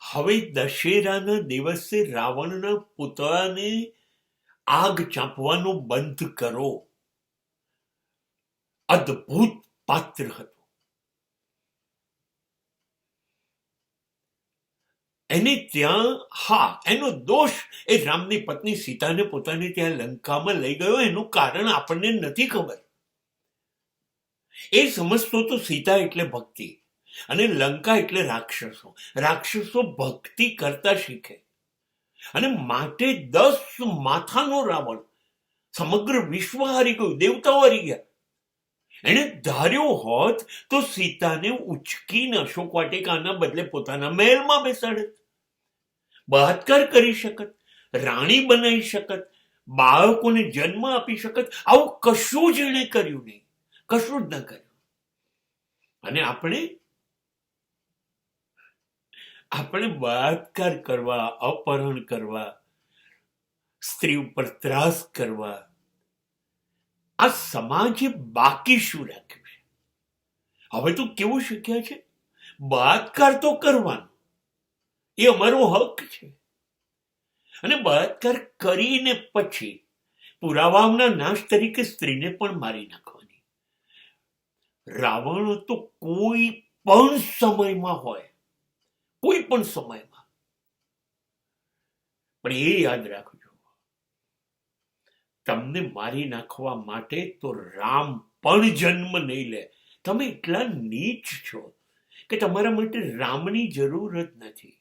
હવે દશેરાના દિવસે રાવણના પુતળાને આગ ચાંપવાનું બંધ કરો. અદ્ભુત પાત્ર હતું. એને ત્યાં, હા, એનો દોષ એ રામની પત્ની સીતાને પોતાને ત્યાં લંકામાં લઈ ગયો એનું કારણ આપણને નથી ખબર. એ સમજતો તો સીતા એટલે ભક્તિ અને લંકા એટલે રાક્ષસો. રાક્ષસો ભક્તિ કરતા શીખે અને માટે 10 માથાનો રાવણ સમગ્ર વિશ્વ હારી ગયું, દેવતાઓ હારી ગયા. એને ધાર્યું હોત તો સીતાને ઉચકીને અશોક વાટિકાના બદલે પોતાના મહેલમાં બેસાડત, બળાત્કાર કરી શકત, રાણી બનાવી શકત, બાળકોને જન્મ આપી શકત. આવું કશું જ એણે કર્યું નહીં, કશું જ ન કર્યું. અને આપણે બળાત્કાર કરવા, અપહરણ કરવા, સ્ત્રી ઉપર ત્રાસ કરવા, આ સમાજે બાકી શું રાખ્યું છે? હવે તો કેવું શીખ્યા છે, બળાત્કાર તો કરવાનો, એ અમારો હક છે. અને બળાત્કાર કરીને પછી પુરાવાના નાશ તરીકે સ્ત્રીને પણ મારી નાખવાની. રાવણ તો કોઈ પણ સમયમાં હોય, કોઈ પણ સમયમાં, પણ એ યાદ રાખજો, તમને મારી નાખવા માટે તો રામ પણ જન્મ નહીં લે. તમે એટલા નીચ છો કે તમારા માટે રામની જરૂર જ નથી.